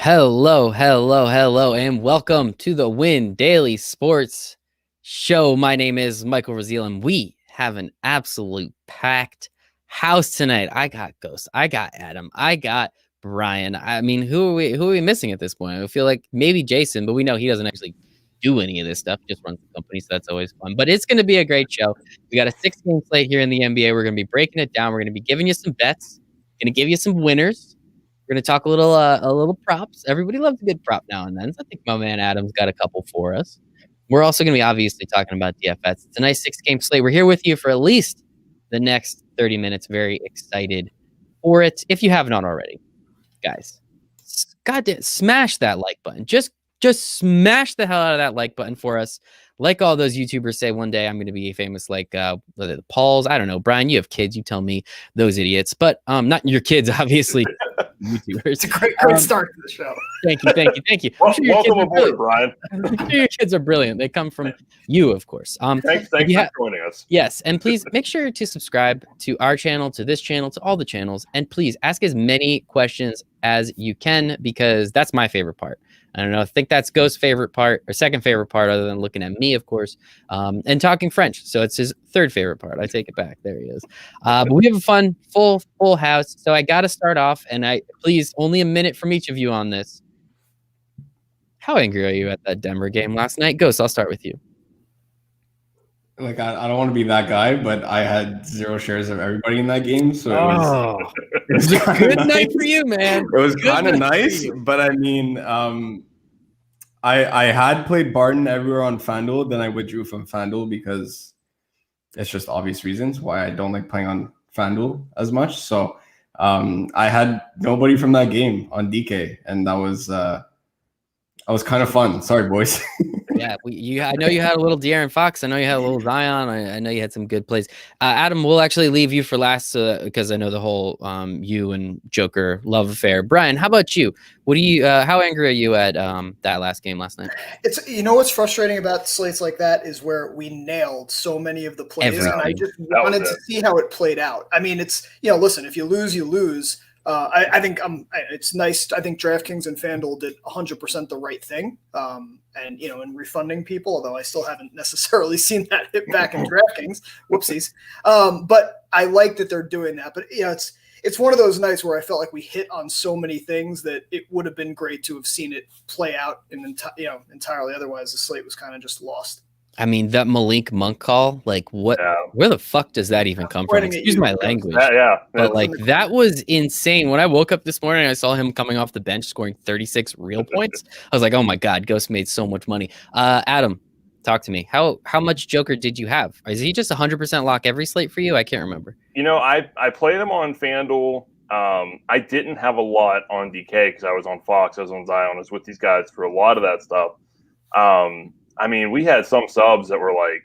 Hello, and welcome to the Win Daily Sports Show. My name is Michael Raziel, and we have an absolute packed house tonight. I got Ghost, I got Adam, I got Brian. I mean, who are we missing at this point? I feel like maybe Jason, but we know he doesn't actually do any of this stuff, just runs the company, so that's always fun. But it's going to be a great show. We got a 6-game slate here in the NBA. We're going to be breaking it down. We're going to be giving you some bets, going to give you some winners. We're going to talk a little props. Everybody loves a good prop now and then. So I think my man Adam's got a couple for us. We're also going to be obviously talking about DFS. It's a nice 6-game slate. We're here with you for at least the next 30 minutes. Very excited for it. If you haven't already, guys, goddamn, smash that like button. Just smash the hell out of that like button for us. Like all those YouTubers say, one day I'm going to be famous like the Pauls. I don't know. Brian, you have kids. You tell me, those idiots. But not your kids, obviously. YouTubers. It's a great start to the show. Thank you. Welcome aboard, Brian. I'm sure your kids are brilliant. They come from you, of course. Thanks for joining us. Yes, and please make sure to subscribe to our channel, to this channel, to all the channels, and please ask as many questions as you can, because that's my favorite part. I don't know. I think that's Ghost's favorite part, or second favorite part, other than looking at me, of course, and talking French. So it's his third favorite part. I take it back. There he is. But we have a fun, full house. So I got to start off, and please, only a minute from each of you on this. How angry are you at that Denver game last night? Ghost, I'll start with you. Like, I don't want to be that guy, but I had 0 shares of everybody in that game. So it was a good night for you, man. It was kind of nice, but I mean, I had played Barton everywhere on FanDuel. Then I withdrew from FanDuel because it's just obvious reasons why I don't like playing on FanDuel as much. So I had nobody from that game on DK, and that was kind of fun. Sorry, boys. Yeah, I know you had a little De'Aaron Fox. I know you had a little Zion. I know you had some good plays. Adam, we'll actually leave you for last because I know the whole you and Joker love affair. Brian, how about you? What do you? How angry are you at that last game last night? It's what's frustrating about slates like that is where we nailed so many of the plays, and I just wanted to see how it played out. I mean, it's listen, if you lose, you lose. I think it's nice. I think DraftKings and FanDuel did 100% the right thing, and in refunding people. Although I still haven't necessarily seen that hit back in DraftKings. Whoopsies. But I like that they're doing that. But it's one of those nights where I felt like we hit on so many things that it would have been great to have seen it play out entirely. Otherwise, the slate was kind of just lost. I mean, that Malik Monk call, like what? Yeah. Where the fuck does that even come from? Excuse my language. Yeah. But like that was insane. When I woke up this morning, I saw him coming off the bench scoring 36 real points. I was like, oh my God, Ghost made so much money. Adam, talk to me. How much Joker did you have? Is he just 100% lock every slate for you? I can't remember. I played him on FanDuel. I didn't have a lot on DK because I was on Fox, I was on Zion, I was with these guys for a lot of that stuff. I mean, we had some subs that were like,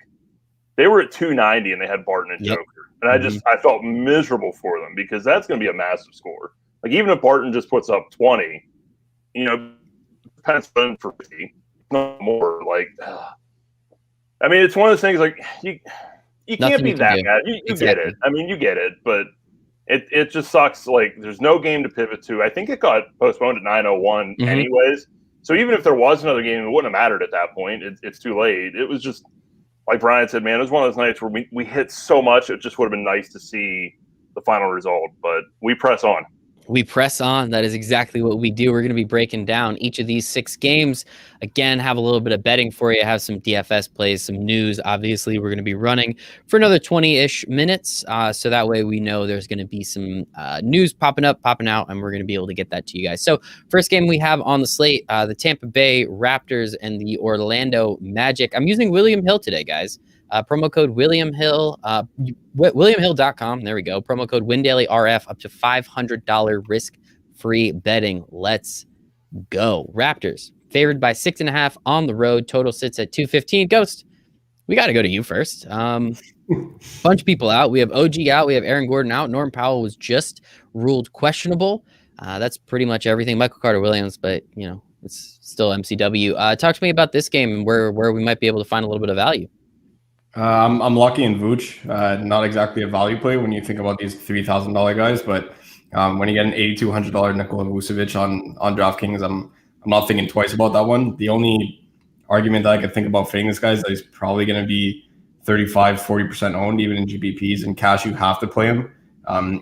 they were at 290 and they had Barton and Joker. And I felt miserable for them because that's going to be a massive score. Like, even if Barton just puts up 20, pencil in for 50, no more. Like, I mean, it's one of those things like you can't be that bad. You exactly. Get it. I mean, you get it, but it just sucks. Like, there's no game to pivot to. I think it got postponed at 9:01 anyways. So even if there was another game, it wouldn't have mattered at that point. It's too late. It was just, like Brian said, man, it was one of those nights where we hit so much, it just would have been nice to see the final result. But we press on. We press on. That is exactly what we do. We're going to be breaking down each of these 6 games. Again, have a little bit of betting for you. Have some DFS plays, some news. Obviously, we're going to be running for another 20-ish minutes. So that way we know there's going to be some news popping out, and we're going to be able to get that to you guys. So first game we have on the slate, the Tampa Bay Raptors and the Orlando Magic. I'm using William Hill today, guys. Promo code William Hill, WilliamHill.com. There we go. Promo code WinDailyRF, up to $500 risk-free betting. Let's go. Raptors favored by 6.5 on the road. Total sits at 215. Ghost, we got to go to you first. Bunch of people out. We have OG out. We have Aaron Gordon out. Norm Powell was just ruled questionable. That's pretty much everything. Michael Carter-Williams, but it's still MCW. Talk to me about this game and where we might be able to find a little bit of value. I'm lucky in Vooch. Not exactly a value play when you think about these $3,000 guys, but When you get an $8,200 Nikola Vucevic on DraftKings, I'm not thinking twice about that one. The only argument that I could think about fitting this guy is that he's probably going to be 35-40% owned, even in GPPs. And cash, you have to play him.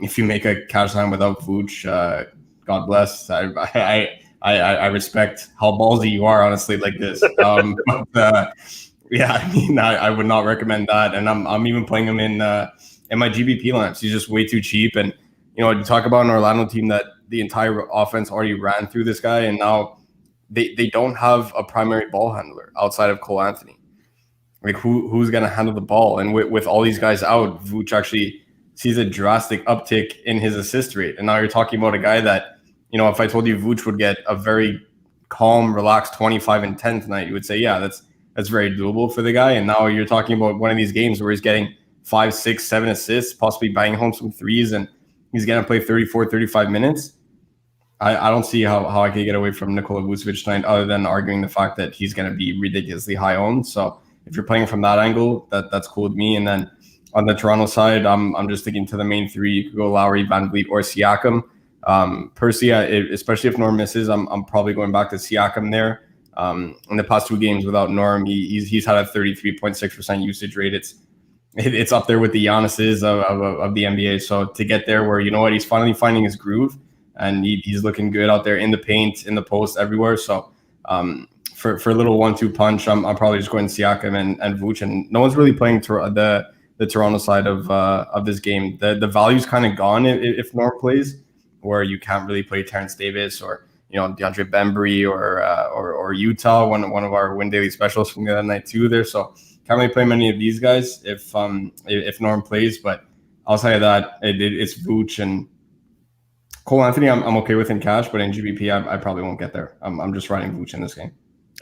If you make a cash line without Vooch, God bless. I respect how ballsy you are, honestly, like this. But yeah, I mean, I would not recommend that. And I'm even playing him in my GPP lineups. He's just way too cheap. And you talk about an Orlando team that the entire offense already ran through this guy, and now they don't have a primary ball handler outside of Cole Anthony. Like who's going to handle the ball? And with all these guys out, Vooch actually sees a drastic uptick in his assist rate. And now you're talking about a guy that, if I told you Vooch would get a very calm, relaxed 25 and 10 tonight, you would say, yeah, that's very doable for the guy. And now you're talking about one of these games where he's getting 5, 6, 7 assists, possibly banging home some threes, and he's going to play 34, 35 minutes. I don't see how I can get away from Nikola Vucevic tonight, other than arguing the fact that he's going to be ridiculously high owned. So if you're playing from that angle, that's cool with me. And then on the Toronto side, I'm just sticking to the main three. You could go Lowry, Van Vliet, or Siakam. Percy, especially if Norm misses, I'm probably going back to Siakam there. In the past 2 games without Norm, he's had a 33.6% usage rate. It's up there with the Giannis's of the NBA. So to get there where, he's finally finding his groove, and he's looking good out there in the paint, in the post, everywhere. So for a little 1-2 punch, I'm probably just going Siakam and Vooch, and no one's really playing the Toronto side of this game. The value's kind of gone if Norm plays, where you can't really play Terrence Davis or DeAndre Bembry or Utah, one of our Win Daily specialists from the other night too there. So can't really play many of these guys if Norm plays. But outside of that, it's Vooch and Cole Anthony. I'm okay with in cash, but in GBP I probably won't get there. I'm just riding Vooch in this game.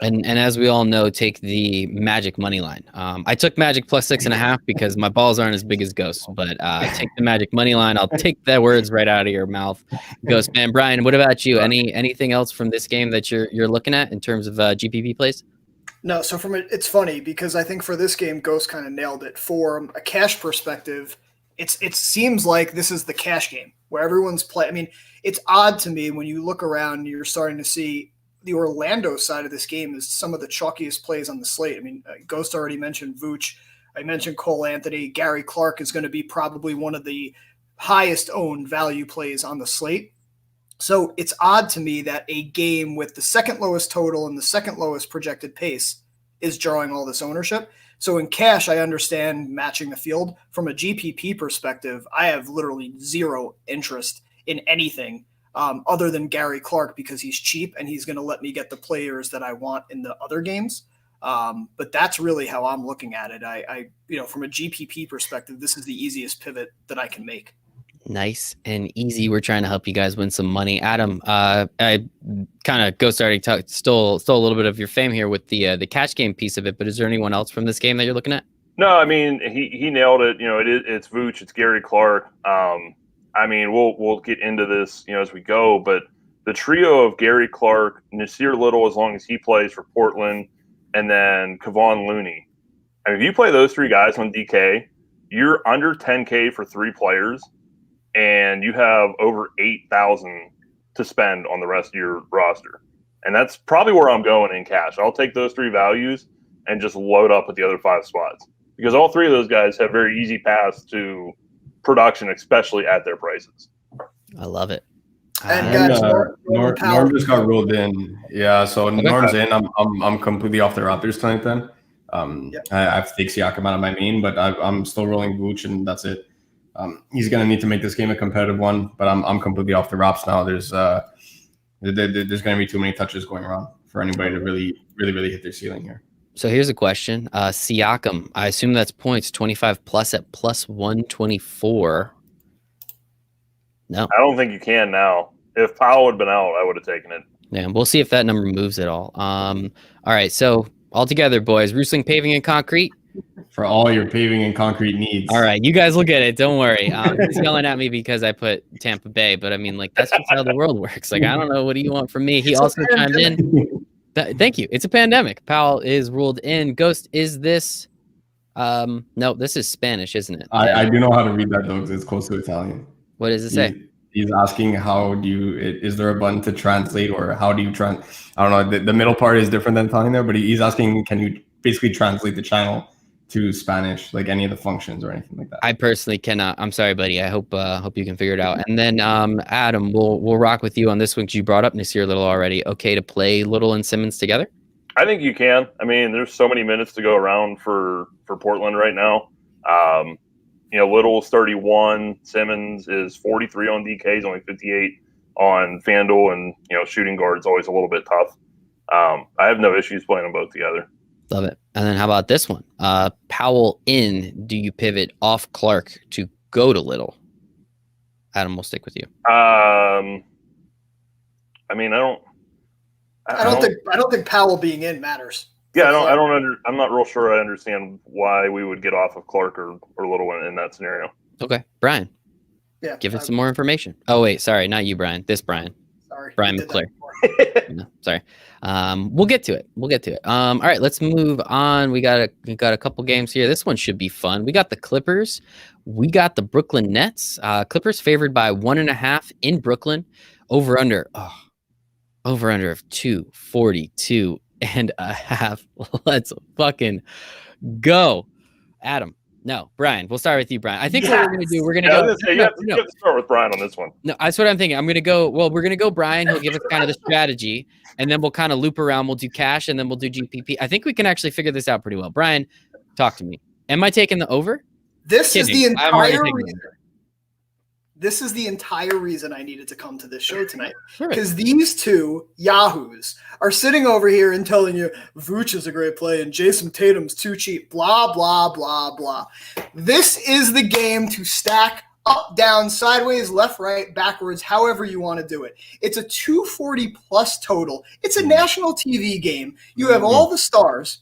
And as we all know, take the Magic money line. I took Magic plus 6.5 because my balls aren't as big as Ghost, but take the Magic money line. I'll take the words right out of your mouth, Ghost man. Brian, what about you? Anything else from this game that you're looking at in terms of GPP plays? No, so it's funny because I think for this game, Ghost kind of nailed it. For a cash perspective, it seems like this is the cash game where everyone's playing. I mean, it's odd to me when you look around, you're starting to see the Orlando side of this game is some of the chalkiest plays on the slate. I mean, Ghost already mentioned Vooch. I mentioned Cole Anthony. Gary Clark is going to be probably one of the highest owned value plays on the slate. So it's odd to me that a game with the second lowest total and the second lowest projected pace is drawing all this ownership. So in cash, I understand matching the field. From a GPP perspective, I have literally zero interest in anything other than Gary Clark because he's cheap and he's going to let me get the players that I want in the other games. But that's really how I'm looking at it. I from a GPP perspective, this is the easiest pivot that I can make. Nice and easy. We're trying to help you guys win some money. Adam, I kind of stole a little bit of your fame here with the catch game piece of it, but is there anyone else from this game that you're looking at? No, I mean, he nailed it. It's Vooch, it's Gary Clark. I mean, we'll get into this, as we go, but the trio of Gary Clark, Nasir Little, as long as he plays for Portland, and then Kevon Looney. I mean, if you play those 3 guys on DK, you're under 10K for 3 players, and you have over 8,000 to spend on the rest of your roster. And that's probably where I'm going in cash. I'll take those 3 values and just load up with the other 5 spots, because all 3 of those guys have very easy paths to production, especially at their prices. I love it. And guys, Norm just got ruled in. Yeah, so okay. Norm's in. I'm completely off the Raptors tonight. Then I have to take Siakam out of my main, but I'm still rolling Vooch, and that's it. He's gonna need to make this game a competitive one, but I'm completely off the Raps now. There's gonna be too many touches going around for anybody to really hit their ceiling here. So here's a question. Siakam, I assume that's points 25 plus at plus 124. No. I don't think you can now. If Powell had been out, I would have taken it. Yeah, we'll see if that number moves at all. All right, so all together, boys, Roosling Paving and Concrete. For all your paving and concrete needs. All right, you guys will get it. Don't worry. He's yelling at me because I put Tampa Bay, but I mean, that's just how the world works. I don't know. What do you want from me? He also chimed in. Thank you. It's a pandemic. Powell is ruled in. Ghost, is this? No, this is Spanish, isn't it? I do know how to read that, though, because it's close to Italian. What does it say? He's asking is there a button to translate, or how do you I don't know. The middle part is different than talking there, but he's asking, can you basically translate the channel to Spanish, like any of the functions or anything like that? I personally cannot. I'm sorry, buddy. I hope you can figure it out. And then Adam, we'll rock with you on this one because you brought up Nasir Little already. Okay to play Little and Simmons together? I think you can. I mean, there's so many minutes to go around for Portland right now. Little's 31, Simmons is 43 on DK, he's only 58 on FanDuel, and shooting guard's always a little bit tough. I have no issues playing them both together. Love it. And then how about this one? Powell in. Do you pivot off Clark to go to Little? Adam, we'll stick with you. I don't think Powell being in matters. Yeah, I'm not real sure I understand why we would get off of Clark or Little in that scenario. Okay, Brian. Yeah, give us some more information. Oh wait, sorry, not you, Brian. This Brian. Sorry, Brian McClure. No, sorry. We'll get to it. All right, let's move on. We got a couple games here. This one should be fun. We got the Clippers. We got the Brooklyn Nets. Clippers favored by 1.5 in Brooklyn. Over under of 242.5. Let's fucking go. Adam. No, Brian. We'll start with you, Brian. I think what we're going to do, we're going to go. You have to start with Brian on this one. No, that's what I'm thinking. I'm going to go. Well, we're going to go Brian. He'll give us kind of the strategy, and then we'll kind of loop around. We'll do cash, and then we'll do GPP. I think we can actually figure this out pretty well. Brian, talk to me. Am I taking the over? This is the entire reason. This is the entire reason I needed to come to this show tonight. Because these two yahoos are sitting over here and telling you Vooch is a great play and Jason Tatum's too cheap, blah, blah, blah, blah. This is the game to stack up, down, sideways, left, right, backwards, however you want to do it. It's a 240 plus total. It's a national TV game. You have all the stars.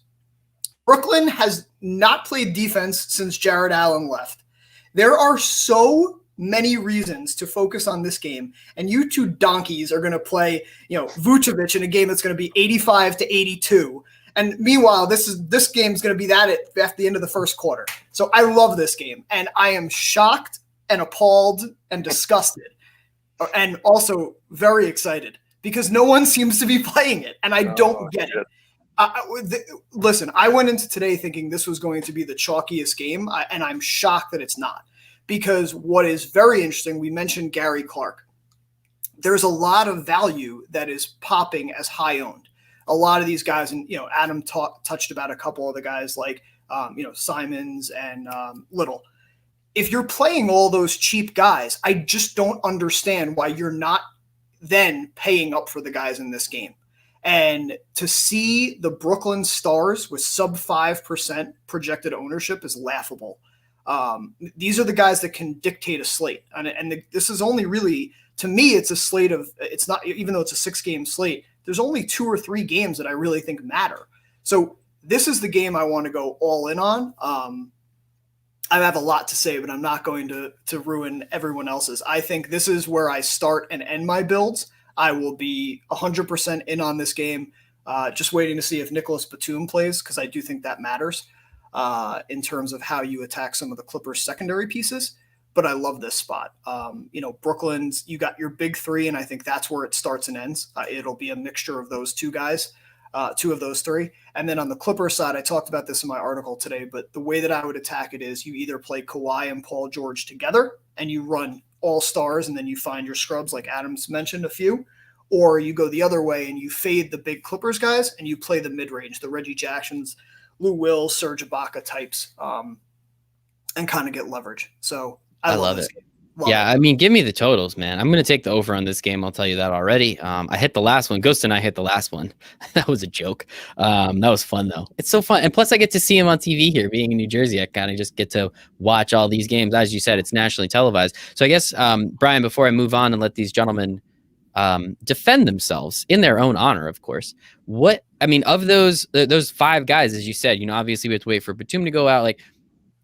Brooklyn has not played defense since Jared Allen left. There are so many reasons to focus on this game, and you two donkeys are going to play, Vucevic in a game that's going to be 85-82. And meanwhile, this game's going to be that at the end of the first quarter. So I love this game, and I am shocked and appalled and disgusted, and also very excited because no one seems to be playing it, and I don't get it. Listen, I went into today thinking this was going to be the chalkiest game, and I'm shocked that it's not. Because what is very interesting, we mentioned Gary Clark. There's a lot of value that is popping as high owned. A lot of these guys, and Adam touched about a couple of the guys like Simons and Little. If you're playing all those cheap guys, I just don't understand why you're not then paying up for the guys in this game. And to see the Brooklyn Stars with sub 5% projected ownership is laughable. These are the guys that can dictate a slate. And this is only really, to me, it's a slate of, it's not, even though it's a 6-game slate, there's only 2 or 3 games that I really think matter. So this is the game I want to go all in on. I have a lot to say, but I'm not going to ruin everyone else's. I think this is where I start and end my builds. I will be 100% in on this game. Just waiting to see if Nicholas Batum plays, because I do think that matters. In terms of how you attack some of the Clippers secondary pieces, but I love this spot. Brooklyn's, you got your big 3, and I think that's where it starts and ends. It'll be a mixture of those 2 guys, 2 of those 3. And then on the Clippers side, I talked about this in my article today, but the way that I would attack it is you either play Kawhi and Paul George together and you run all stars and then you find your scrubs like Adams mentioned a few, or you go the other way and you fade the big Clippers guys and you play the mid-range, the Reggie Jacksons, Lou Will, Serge Ibaka types, and kind of get leverage. So I love it. I mean, give me the totals, man. I'm going to take the over on this game. I'll tell you that already. I hit the last one. Ghost and I hit the last one. That was a joke. That was fun, though. It's so fun. And plus, I get to see him on TV here. Being in New Jersey, I kind of just get to watch all these games. As you said, it's nationally televised. So I guess, Brian, before I move on and let these gentlemen defend themselves in their own honor, of course. Of those 5 guys, as you said, obviously we have to wait for Batum to go out. Like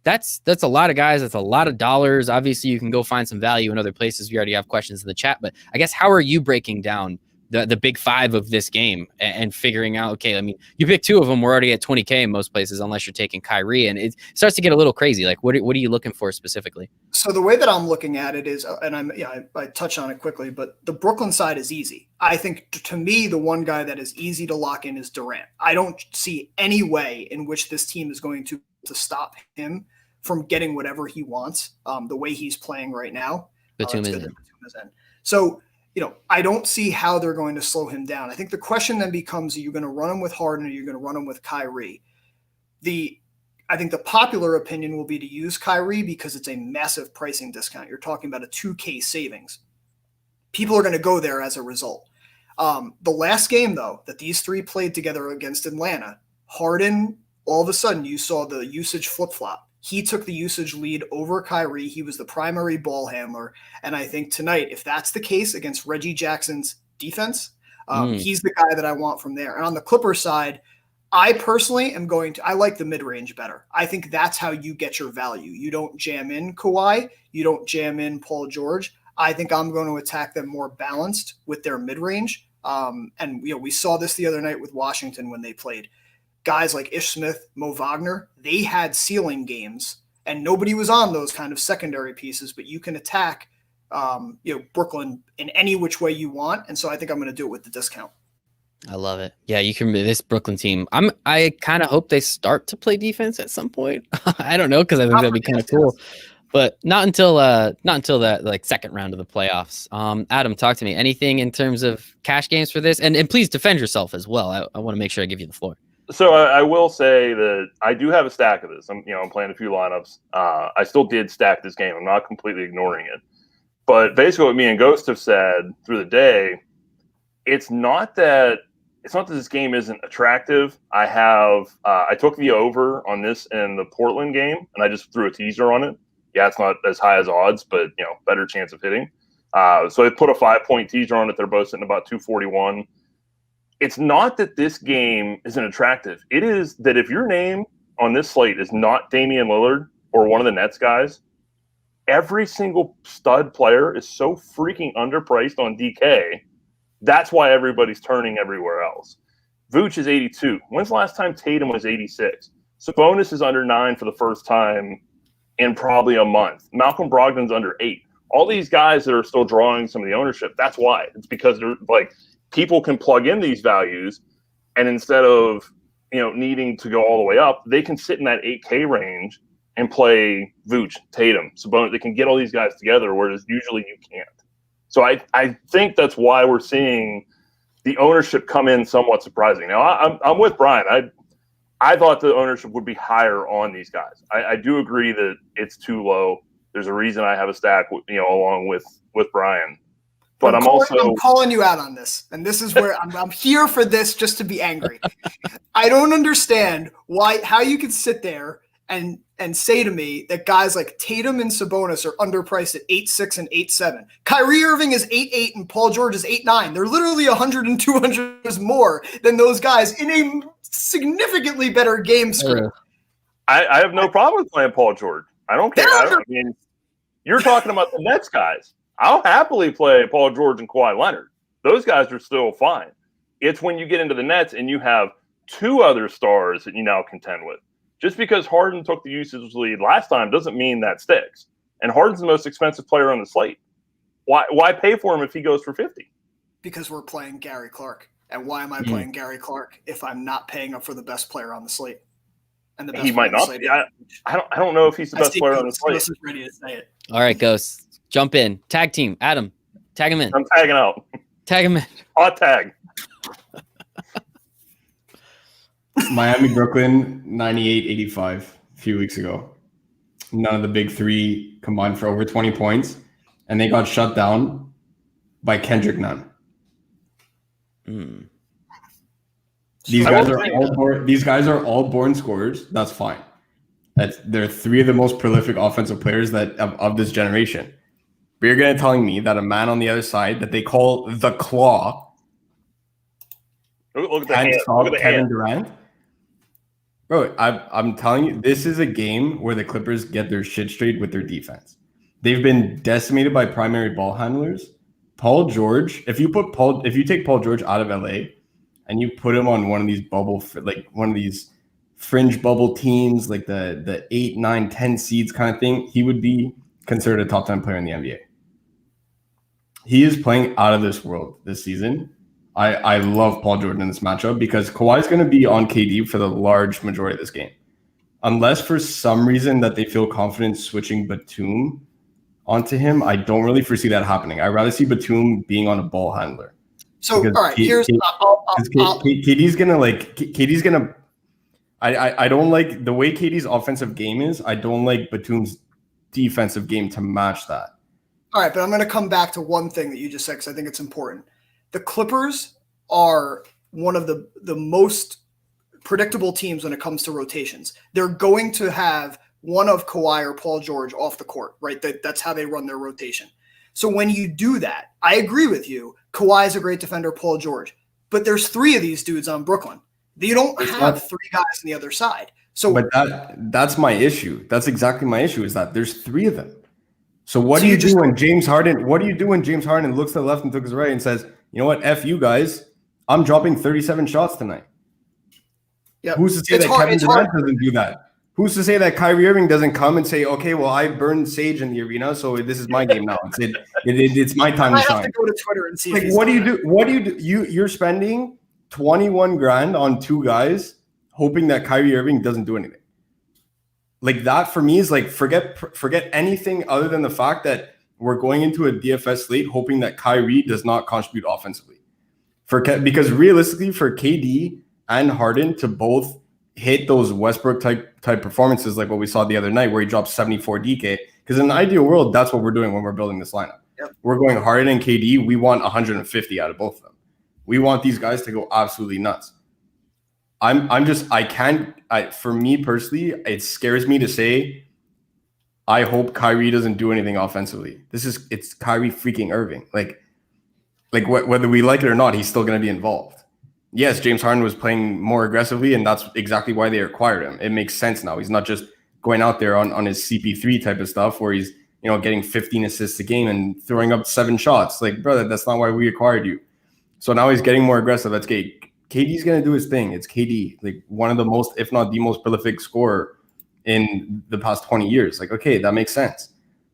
that's a lot of guys. That's a lot of dollars. Obviously you can go find some value in other places. We already have questions in the chat, but I guess how are you breaking down the big five of this game and figuring out, okay, I mean, you pick two of them, we're already at 20K in most places, unless you're taking Kyrie, and it starts to get a little crazy. Like, what are you looking for specifically? So the way that I'm looking at it is, and I touch on it quickly, but the Brooklyn side is easy. I think to me, the one guy that is easy to lock in is Durant. I don't see any way in which this team is going to stop him from getting whatever he wants. The way he's playing right now, Batum is in. So, I don't see how they're going to slow him down. I think the question then becomes, are you going to run him with Harden or are you going to run him with Kyrie? I think the popular opinion will be to use Kyrie because it's a massive pricing discount. You're talking about a 2K savings. People are going to go there as a result. The last game, though, that these three played together against Atlanta, Harden, all of a sudden you saw the usage flip-flop. He took the usage lead over Kyrie. He was the primary ball handler. And I think tonight, if that's the case against Reggie Jackson's defense, he's the guy that I want from there. And on the Clippers side, I personally am I like the mid-range better. I think that's how you get your value. You don't jam in Kawhi. You don't jam in Paul George. I think I'm going to attack them more balanced with their mid-range. And we saw this the other night with Washington when they played. Guys like Ish Smith, Mo Wagner, they had ceiling games, and nobody was on those kind of secondary pieces, but you can attack Brooklyn in any which way you want. And so I think I'm going to do it with the discount. I love it. Yeah, you can. This Brooklyn team, I kind of hope they start to play defense at some point. I don't know, because I think that'd be kind of cool, but not until that like second round of the playoffs. Adam, talk to me. Anything in terms of cash games for this, and please defend yourself as well. I want to make sure I give you the floor. So I will say that I do have a stack of this. I'm playing a few lineups. I still did stack this game. I'm not completely ignoring it. But basically what me and Ghost have said through the day, it's not that this game isn't attractive. I took the over on this in the Portland game, and I just threw a teaser on it. Yeah, it's not as high as odds, but better chance of hitting. So I put a 5-point teaser on it. They're both sitting about 241. It's not that this game isn't attractive. It is that if your name on this slate is not Damian Lillard or one of the Nets guys, every single stud player is so freaking underpriced on DK. That's why everybody's turning everywhere else. Vooch is 82. When's the last time Tatum was 86? Sabonis is under 9 for the first time in probably a month. Malcolm Brogdon's under 8. All these guys that are still drawing some of the ownership, that's why. It's because they're like – people can plug in these values, and instead of needing to go all the way up, they can sit in that 8K range and play Vooch, Tatum, Sabonis. They can get all these guys together, whereas usually you can't. So I think that's why we're seeing the ownership come in somewhat surprising. Now I'm with Brian. I thought the ownership would be higher on these guys. I do agree that it's too low. There's a reason I have a stack, along with Brian. But I'm calling you out on this, and this is where I'm here for this, just to be angry. I don't understand how you could sit there and say to me that guys like Tatum and Sabonis are underpriced at 8.6 and 8.7. Kyrie Irving is 8.8 and Paul George is 8.9. They're literally 100 and 200 more than those guys in a significantly better game script. I have no problem with playing Paul George. I don't care. You're talking about the Nets guys. I'll happily play Paul George and Kawhi Leonard. Those guys are still fine. It's when you get into the Nets and you have two other stars that you now contend with. Just because Harden took the usage lead last time doesn't mean that sticks. And Harden's the most expensive player on the slate. Why pay for him if he goes for 50? Because we're playing Gary Clark. And why am I playing Gary Clark if I'm not paying up for the best player on the slate? And the best he might not be. I don't know if he's the best player on the slate. Is ready to say it. All right, Ghost. Jump in. Tag team. Adam, tag him in. I'm tagging out. Tag him in. Hot tag. Miami, Brooklyn, 98-85 a few weeks ago. None of the big three combined for over 20 points, and they got shut down by Kendrick Nunn. These guys are all born scorers. That's fine. They're three of the most prolific offensive players of this generation. But you're going to telling me that a man on the other side that they call the Claw look at the Kevin Durant? Bro, I'm telling you, this is a game where the Clippers get their shit straight with their defense. They've been decimated by primary ball handlers Paul George, if you take Paul George out of LA and you put him on one of these one of these fringe bubble teams, like the 8, 9, 10 seeds kind of thing, he would be considered a top 10 player in the NBA. He is playing out of this world this season. I love Paul George in this matchup because Kawhi is going to be on KD for the large majority of this game. Unless for some reason that they feel confident switching Batum onto him, I don't really foresee that happening. I'd rather see Batum being on a ball handler. So, all right, KD's gonna I don't like the way KD's offensive game is. I don't like Batum's defensive game to match that. All right, but I'm going to come back to one thing that you just said because I think it's important. The Clippers are one of the most predictable teams when it comes to rotations. They're going to have one of Kawhi or Paul George off the court, right? That's how they run their rotation. So when you do that, I agree with you. Kawhi is a great defender, Paul George. But there's 3 of these dudes on Brooklyn. You don't have 3 guys on the other side. So, but that's my issue. That's exactly my issue, is that there's 3 of them. So what do you do when James Harden looks to the left and to his right and says, you know what, F you guys, I'm dropping 37 shots tonight. Yep. Who's to say that Kevin Durant doesn't do that? Who's to say that Kyrie Irving doesn't come and say, okay, well, I burned Sage in the arena, so this is my game now. It's my time to shine. I have to go to Twitter and see. Like, what do you do? What do you do? You're spending $21,000 on 2 guys, hoping that Kyrie Irving doesn't do anything. Like, that for me is like, forget anything other than the fact that we're going into a DFS slate hoping that Kyrie does not contribute offensively. Because realistically, for KD and Harden to both hit those Westbrook type performances like what we saw the other night where he dropped 74 DK, because in an ideal world, that's what we're doing when we're building this lineup. Yep. We're going Harden and KD. We want 150 out of both of them. We want these guys to go absolutely nuts. For me personally, it scares me to say, I hope Kyrie doesn't do anything offensively. It's Kyrie freaking Irving. Like whether we like it or not, he's still going to be involved. Yes, James Harden was playing more aggressively, and that's exactly why they acquired him. It makes sense now. He's not just going out there on his CP3 type of stuff where he's, getting 15 assists a game and throwing up 7 shots. Like, brother, that's not why we acquired you. So now he's getting more aggressive. That's good. KD's going to do his thing. It's KD, like one of the most, if not the most prolific scorer in the past 20 years. Like, okay, that makes sense.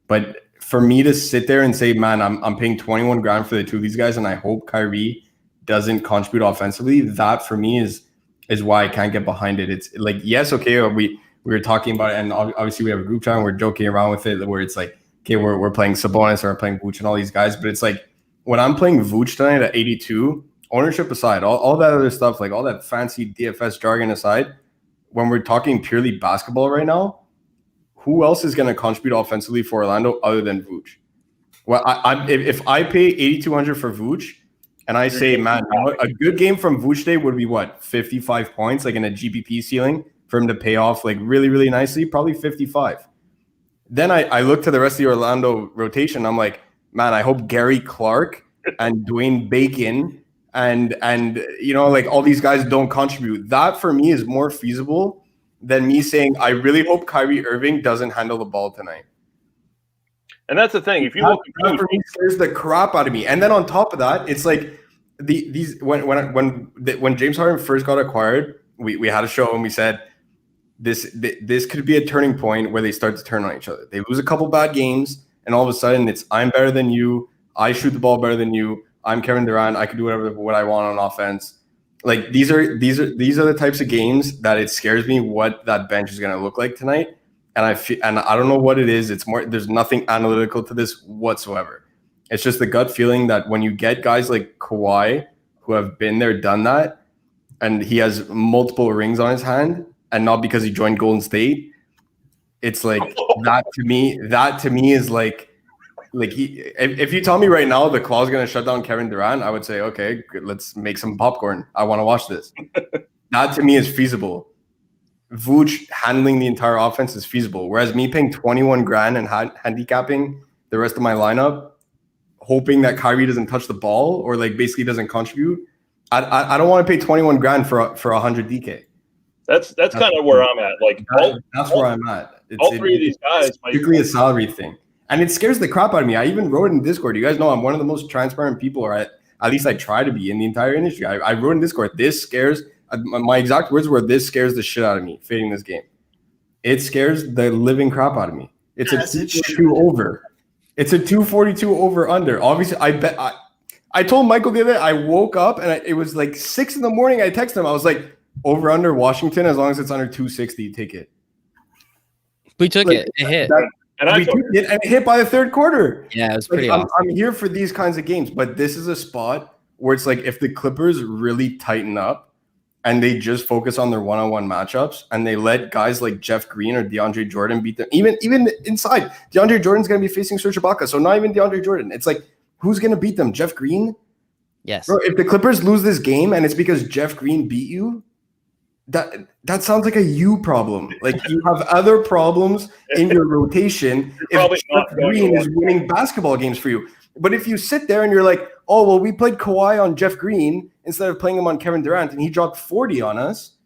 But for me to sit there and say, man, I'm paying $21,000 for the 2 of these guys, and I hope Kyrie doesn't contribute offensively, that for me is why I can't get behind it. It's like, yes, okay, we were talking about it, and obviously we have a group chat and we're joking around with it where it's like, okay, we're playing Sabonis or we're playing Vooch and all these guys, but it's like when I'm playing Vooch tonight at 82, ownership aside, all that other stuff, like all that fancy DFS jargon aside, when we're talking purely basketball right now, who else is going to contribute offensively for Orlando other than Vooch? Well, if I pay $8,200 for Vooch, and I say, man, a good game from Vooch Day would be what, 55 points, like in a GPP ceiling for him to pay off like really, really nicely, probably 55. Then I look to the rest of the Orlando rotation. I'm like, man, I hope Gary Clark and Dwayne Bacon and like all these guys don't contribute. That for me is more feasible than me saying, I really hope Kyrie Irving doesn't handle the ball tonight. And that's the thing. If you look, that for me scares the crap out of me. And then on top of that, it's like when James Harden first got acquired, we had a show and we said this could be a turning point where they start to turn on each other. They lose a couple bad games, and all of a sudden it's I'm better than you. I shoot the ball better than you. I'm Kevin Durant. I can do what I want on offense. Like these are the types of games that it scares me what that bench is going to look like tonight. And I don't know what it is. It's more, there's nothing analytical to this whatsoever. It's just the gut feeling that when you get guys like Kawhi who have been there, done that, and he has multiple rings on his hand, and not because he joined Golden State, it's like that to me is like if you tell me right now the Claw's going to shut down Kevin Durant, I would say, okay, good, let's make some popcorn. I want to watch this. That to me is feasible. Vooch handling the entire offense is feasible. Whereas me paying $21,000 and handicapping the rest of my lineup, hoping that Kyrie doesn't touch the ball or like basically doesn't contribute, I don't want to pay $21,000 for 100 DK. That's kind of where I'm at. Like that's where I'm at. All 3 of these guys, it's strictly a salary thing. And it scares the crap out of me. I even wrote in Discord. You guys know I'm one of the most transparent people, or at least I try to be in the entire industry. I wrote in Discord, this scares, my exact words were, this scares the shit out of me, fading this game. It scares the living crap out of me. It's a 242 over. It's a 242 over under. Obviously, I told Michael the other day, I woke up and it was like 6 a.m. I texted him. I was like, over under Washington, as long as it's under 260, take it. We took it. It hit. And we took it and it hit by the third quarter. Yeah, it was pretty awesome. I'm here for these kinds of games, but this is a spot where it's like if the Clippers really tighten up and they just focus on their one-on-one matchups and they let guys like Jeff Green or DeAndre Jordan beat them, even inside, DeAndre Jordan's going to be facing Serge Ibaka, so not even DeAndre Jordan. It's like, who's going to beat them? Jeff Green? Yes. Bro, if the Clippers lose this game and it's because Jeff Green beat you, that sounds like a you problem. Like you have other problems in your rotation if Jeff Green is winning basketball games for you. But if you sit there and you're like, oh, well, we played Kawhi on Jeff Green instead of playing him on Kevin Durant and he dropped 40 on us,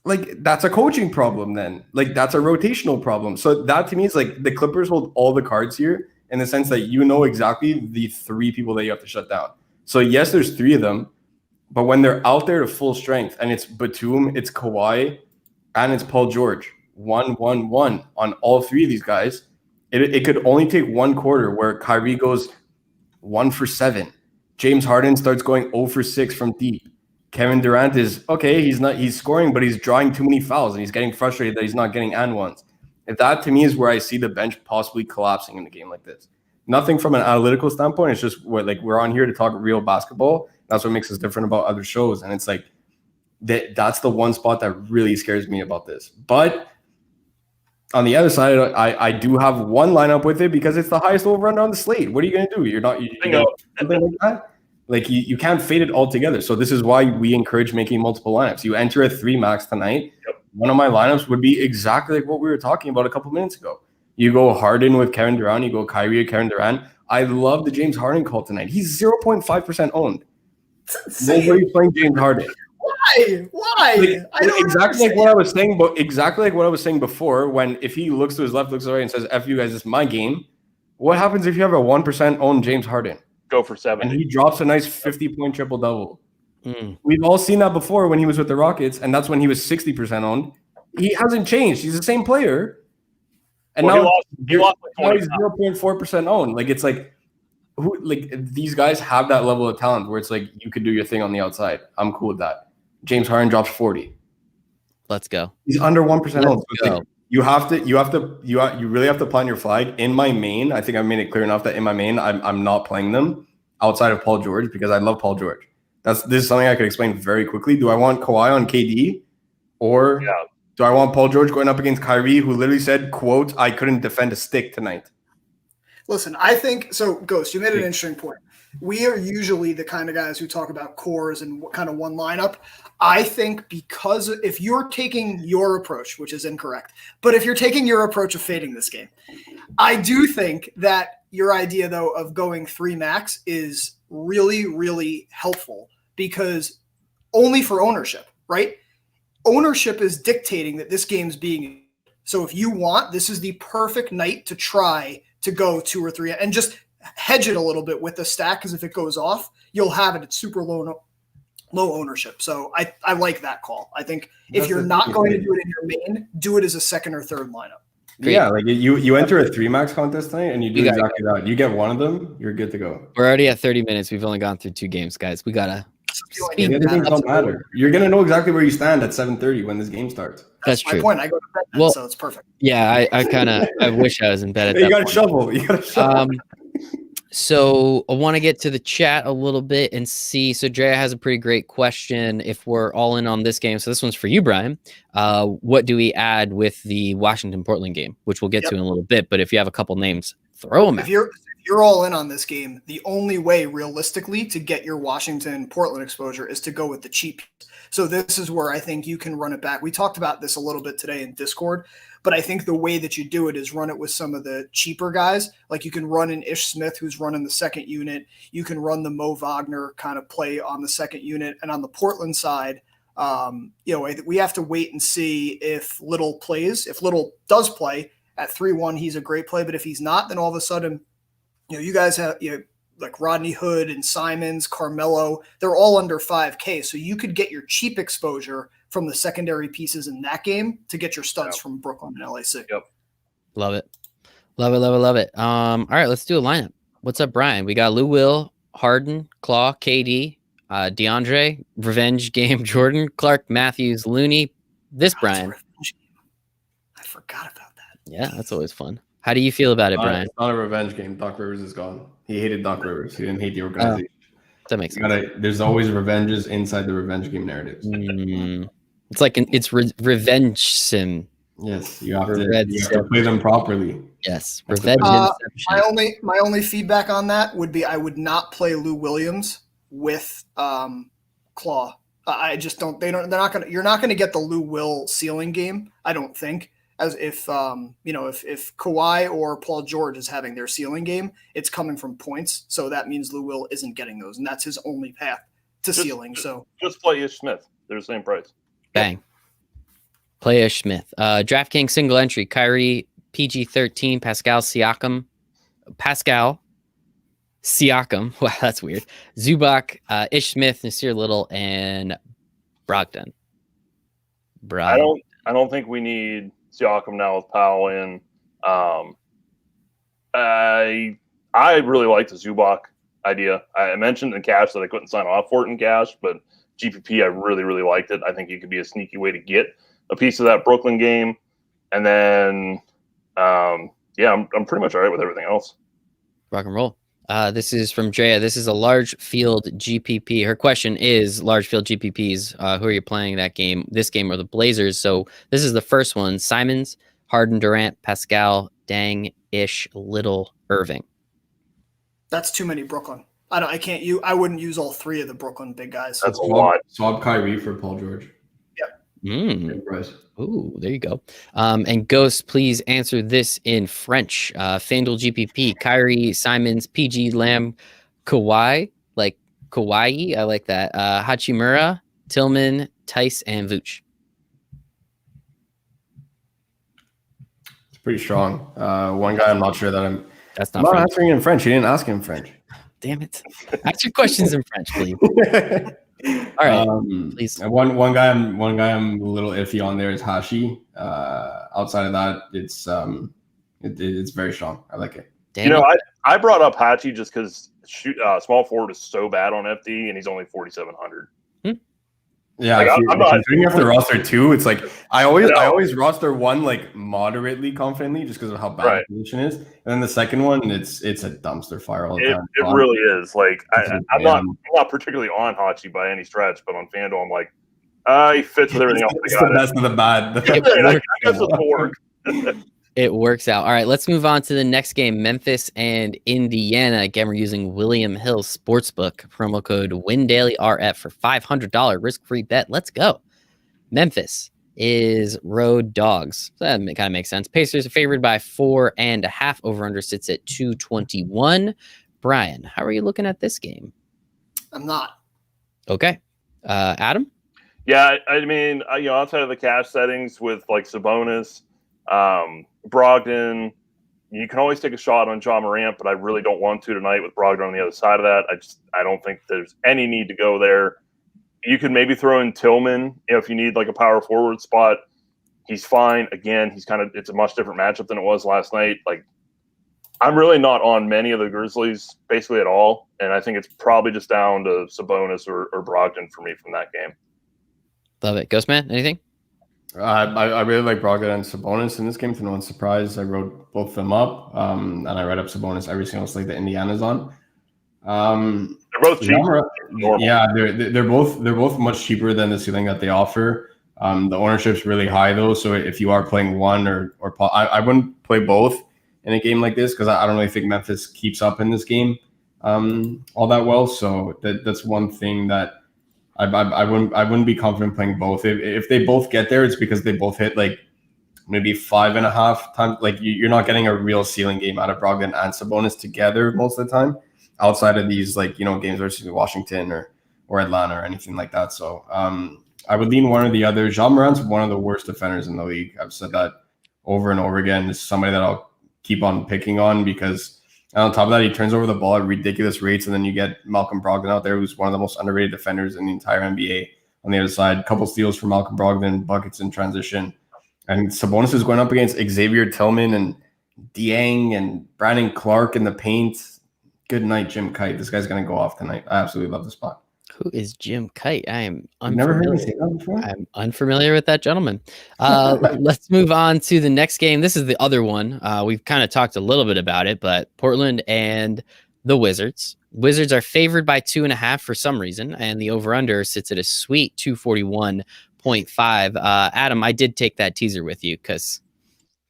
like that's a coaching problem then. Like that's a rotational problem. So that to me is like the Clippers hold all the cards here in the sense that you know exactly the 3 people that you have to shut down. So yes, there's 3 of them. But when they're out there to full strength, and it's Batum, it's Kawhi, and it's Paul George, 1-1-1 on all 3 of these guys, it could only take 1 quarter where Kyrie goes 1 for 7. James Harden starts going 0 for 6 from deep. Kevin Durant is, okay, he's scoring, but he's drawing too many fouls, and he's getting frustrated that he's not getting and ones. And that, to me, is where I see the bench possibly collapsing in a game like this. Nothing from an analytical standpoint. It's just we're on here to talk real basketball. That's what makes us different about other shows. And it's like that's the one spot that really scares me about this. But on the other side, I do have one lineup with it because it's the highest over-under on the slate. What are you going to do? You're not something like that. Like you can't fade it all together. So this is why we encourage making multiple lineups. You enter a 3 max tonight. Yep. One of my lineups would be exactly like what we were talking about a couple minutes ago. You go Harden with Kevin Durant. You go Kyrie with Kevin Durant. I love the James Harden call tonight. He's 0.5% owned. Nobody's playing James Harden. Why? Exactly like what I was saying, but exactly like what I was saying before. When if he looks to his left, looks to the right, and says, "F you guys, it's my game." What happens if you have a 1% owned James Harden? Go for 7, and he drops a nice 50-point triple double. We've all seen that before when he was with the Rockets, and that's when he was 60% owned. He hasn't changed. He's the same player, and now he's 0.4% owned. Like it's like. These guys have that level of talent where it's like you could do your thing on the outside. I'm cool with that. James Harden drops 40. Let's go. He's under 1% owned. So like you really have to plant your flag. In my main, I think I made it clear enough that in my main, I'm not playing them outside of Paul George because I love Paul George. This is something I could explain very quickly. Do I want Kawhi on KD or do I want Paul George going up against Kyrie, who literally said, quote, I couldn't defend a stick tonight? Listen, I think so. Ghost, you made an interesting point. We are usually the kind of guys who talk about cores and what kind of one lineup. I think because if you're taking your approach, which is incorrect, but if you're taking your approach of fading this game, I do think that your idea, though, of going 3 max is really, really helpful because only for ownership, right? Ownership is dictating that this game's being. So if you want, this is the perfect night to try to go 2 or 3 and just hedge it a little bit with the stack because if it goes off, you'll have it at super low ownership. So I like that call. I think if you're not going to do it in your main, do it as a 2nd or 3rd lineup. Great. Yeah, like you enter a 3 max contest tonight and you do exactly that. You get one of them, you're good to go. We're already at 30 minutes. We've only gone through 2 games, guys. We gotta. The other things don't matter. You're gonna know exactly where you stand at 7:30 when this game starts. That's true. My point. I go to bed then, so it's perfect. Yeah, I wish I was in bed at that You got to shovel. You got to shovel. So I want to get to the chat a little bit and see. So Drea has a pretty great question. If we're all in on this game, so this one's for you, Brian. What do we add with the Washington-Portland game, which we'll get to in a little bit? But if you have a couple names, throw them out. If you're all in on this game, the only way realistically to get your Washington-Portland exposure is to go with the cheap. So this is where I think you can run it back. We talked about this a little bit today in Discord, but I think the way that you do it is run it with some of the cheaper guys. Like you can run an Ish Smith who's running the 2nd unit. You can run the Mo Wagner kind of play on the 2nd unit. And on the Portland side, we have to wait and see if Little plays. If Little does play, At 3-1, he's a great play. But if he's not, then all of a sudden, you guys have like Rodney Hood and Simons, Carmelo, they're all under 5K. So you could get your cheap exposure from the secondary pieces in that game to get your studs from Brooklyn and LAC. Yep. Love it. Love it, love it, love it. All right, let's do a lineup. What's up, Brian? We got Lou Will, Harden, Claw, KD, DeAndre, Revenge Game, Jordan, Clark, Matthews, Looney. Brian. I forgot about that. Yeah, that's always fun. How do you feel about it, Brian? It's not a revenge game. Doc Rivers is gone. He hated Doc Rivers. He didn't hate the organization. That makes sense. There's always revenges inside the revenge game narratives. It's like it's revenge sim. Yes, you have to play them properly. Yes, revenge. My only feedback on that would be I would not play Lou Williams with Claw. I just don't. They're not gonna. You're not gonna get the Lou Will ceiling game. I don't think. As if if Kawhi or Paul George is having their ceiling game, it's coming from points. So that means Lou Will isn't getting those, and that's his only path to ceiling. So just play Ish Smith. They're the same price. Bang. Play Ish Smith. DraftKings single entry. Kyrie, PG-13, Pascal Siakam. Wow, that's weird. Zubac, Ish Smith, Nasir Little, and Brogdon. I don't think we need Siakam now with Powell in. I really like the Zubac idea. I mentioned in cash that I couldn't sign off for it in cash, but GPP, I really, really liked it. I think it could be a sneaky way to get a piece of that Brooklyn game. And then, I'm pretty much all right with everything else. Rock and roll. This is from Drea. This is a large field GPP. Her question is large field GPPs. Who are you playing that game? This game or the Blazers? So this is the first one. Simons, Harden, Durant, Pascal, Dang, Ish, Little, Irving. That's too many Brooklyn. I wouldn't use all three of the Brooklyn big guys. That's a lot. Swap Kyrie for Paul George. Ooh, there you go. And Ghost, please answer this in French. FanDuel GPP, Kyrie, Simons, PG, Lamb, Kawhi, like Kawhi. I like that. Hachimura, Tillman, Tice, and Vooch. It's pretty strong. One guy I'm not sure that I'm. That's not answering in French. He didn't ask in French. Damn it! Ask your questions in French, please. All right, please. One guy I'm a little iffy on there is Hashi. Outside of that, it's very strong. I like it. Damn I brought up Hachi just because small forward is so bad on FD, and he's only 4,700. Yeah, like, if you have to roster two, it's like I always roster one like moderately confidently just because of how bad the position is, and then the second one it's a dumpster fire all the time. It really is. Like I'm not particularly on Hachi by any stretch, but on FanDuel I'm like, he fits with everything else. It's the best of the bad. I guess it'll work. It works out. All right, let's move on to the next game, Memphis and Indiana. Again, we're using William Hill Sportsbook, promo code WINDAILYRF for $500 risk-free bet. Let's go. Memphis is road dogs. So that kind of makes sense. Pacers are favored by 4.5. Over-under sits at 221. Brian, how are you looking at this game? I'm not. Okay. Adam? Yeah, I mean, outside of the cash settings with like Sabonis, Brogdon, you can always take a shot on Ja Morant, but I really don't want to tonight with Brogdon on the other side of that. I don't think there's any need to go there. You could maybe throw in Tillman if you need like a power forward spot. He's fine. Again, it's a much different matchup than it was last night. Like, I'm really not on many of the Grizzlies basically at all, and I think it's probably just down to Sabonis or Brogdon for me from that game. Love it. Ghostman, anything? I really like Brogdon and Sabonis in this game. To no one's surprise, I wrote both of them up, and I write up Sabonis every single slate that Indiana's on. They're both cheap. Yeah, they're both much cheaper than the ceiling that they offer. The ownership's really high though, so if you are playing one or I wouldn't play both in a game like this because I don't really think Memphis keeps up in this game all that well. So that's one thing that I wouldn't be confident playing both. If they both get there, it's because they both hit like maybe 5.5 times. Like you're not getting a real ceiling game out of Brogdon and Sabonis together most of the time, outside of these games versus Washington or Atlanta or anything like that. So I would lean one or the other. Ja Morant's one of the worst defenders in the league. I've said that over and over again. Is somebody that I'll keep on picking on because on top of that, he turns over the ball at ridiculous rates. And then you get Malcolm Brogdon out there, who's one of the most underrated defenders in the entire NBA. On the other side, a couple steals for Malcolm Brogdon, buckets in transition. And Sabonis is going up against Xavier Tillman and Dieng and Brandon Clark in the paint. Good night, Jim Kite. This guy's going to go off tonight. I absolutely love the spot. Who is Jim Kite? I am never heard me say that before. I'm unfamiliar with that gentleman. Let's move on to the next game. This is the other one. We've kind of talked a little bit about it, but Portland and the Wizards. Wizards are favored by 2.5 for some reason, and the over-under sits at a sweet 241.5. Adam, I did take that teaser with you because,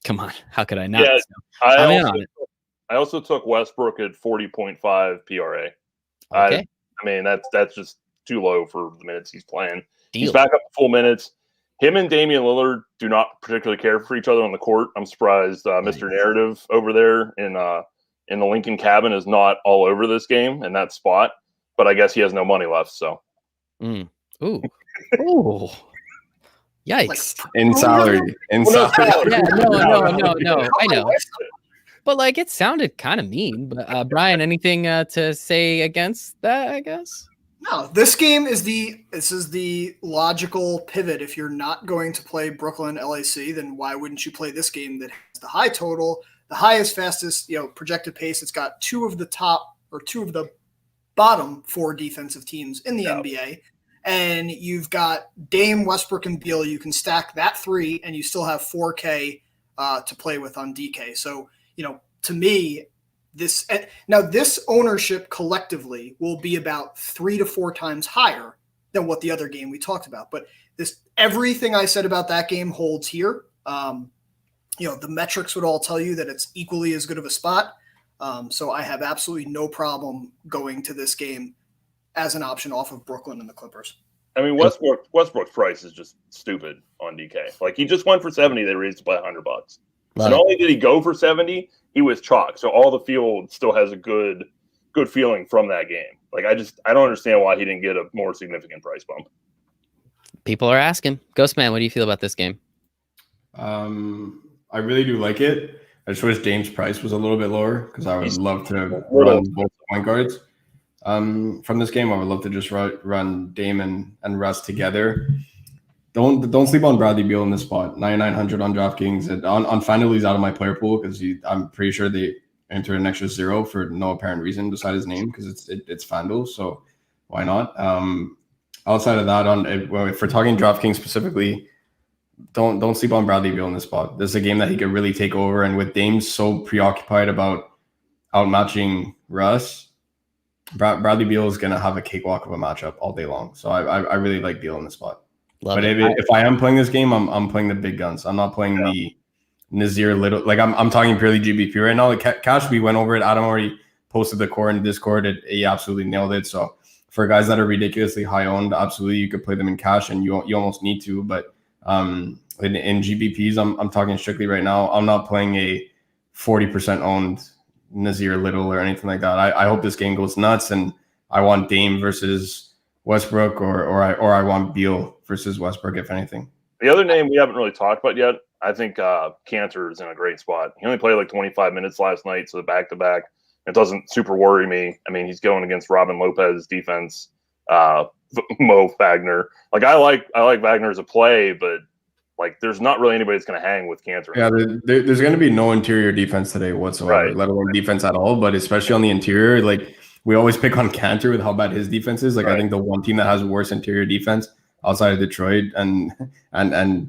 come on, how could I not? Yeah, so, I also took Westbrook at 40.5 PRA. Okay. I mean, that's just too low for the minutes he's playing. Deal. He's back up to full minutes. Him and Damian Lillard do not particularly care for each other on the court. I'm surprised Mr. Narrative over there in the Lincoln cabin is not all over this game and that spot. But I guess he has no money left. So, Ooh, ooh, yikes! In salary, Yeah, no. I know. But it sounded kind of mean. But Brian, anything to say against that? I guess. No, this game is the logical pivot. If you're not going to play Brooklyn LAC, then why wouldn't you play this game that has the high total, the highest, fastest, projected pace? It's got two of the bottom 4 defensive teams in the NBA, and you've got Dame, Westbrook, and Beal. You can stack that 3, and you still have 4K to play with on DK. So. To me, this ownership collectively will be about 3 to 4 times higher than what the other game we talked about. But everything I said about that game holds here. The metrics would all tell you that it's equally as good of a spot. So I have absolutely no problem going to this game as an option off of Brooklyn and the Clippers. I mean, Westbrook's price is just stupid on DK. He just went for 70. They raised it by $100. So not only did he go for 70, he was chalk. So all the field still has a good feeling from that game. I don't understand why he didn't get a more significant price bump. People are asking. Ghostman, what do you feel about this game? I really do like it. I just wish Dame's price was a little bit lower because I would love to run both point guards. From this game, I would love to just run Dame and Russ together. Don't sleep on Bradley Beal in this spot. 9,900 on DraftKings. On FanDuel, he's out of my player pool because I'm pretty sure they entered an extra 0 for no apparent reason beside his name because it's FanDuel. So why not? Outside of that, if we're talking DraftKings specifically, don't sleep on Bradley Beal in this spot. This is a game that he could really take over. And with Dame so preoccupied about outmatching Russ, Bradley Beal is going to have a cakewalk of a matchup all day long. So I really like Beal in this spot. If I am playing this game, I'm playing the big guns. I'm not playing the Nazir Little. I'm talking purely GBP right now. Cash, we went over it. Adam already posted the core in Discord. He absolutely nailed it. So for guys that are ridiculously high owned, absolutely you could play them in cash, and you almost need to. But in GBPs, I'm talking strictly right now. I'm not playing a 40% owned Nazir Little or anything like that. I hope this game goes nuts, and I want Dame versus Westbrook, or I want Beal versus Westbrook, if anything. The other name we haven't really talked about yet, I think Kanter is in a great spot. He only played 25 minutes last night, so the back-to-back, it doesn't super worry me. I mean, he's going against Robin Lopez defense, Mo Wagner. I like Wagner as a play, but there's not really anybody that's going to hang with Kanter. Yeah, there's going to be no interior defense today whatsoever, let alone defense at all. But especially on the interior, we always pick on Kanter with how bad his defense is. I think the one team that has worse interior defense outside of Detroit and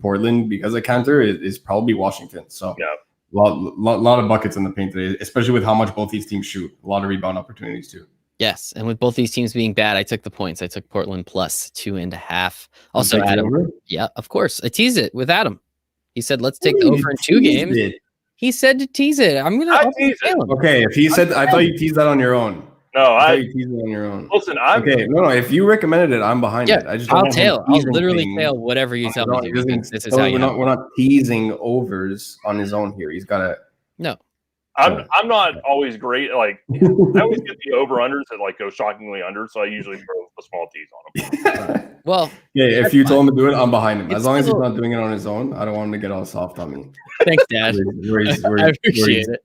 Portland because of Kanter is probably Washington. So yeah, a lot of buckets in the paint today, especially with how much both these teams shoot. A lot of rebound opportunities too. Yes, and with both these teams being bad, I took the points. I took Portland plus 2.5. Also, Adam. Yeah, of course. I teased it with Adam. He said, let's take the over in 2 games. He said to tease it. I'm going to tease it. Okay, if he said, I thought you teased that on your own. No, I teased it on your own. Listen, no. If you recommended it, I'm behind it. I'll literally tail whatever you tell me to. This is how we're not teasing overs on his own here. He's got to. No. I'm not always great. I always get the over unders that go shockingly under, so I usually throw put small T's on him. Well, yeah, if you told him to do it, I'm behind him. As long as he's still... not doing it on his own, I don't want him to get all soft on me. Thanks, Dad. I appreciate it.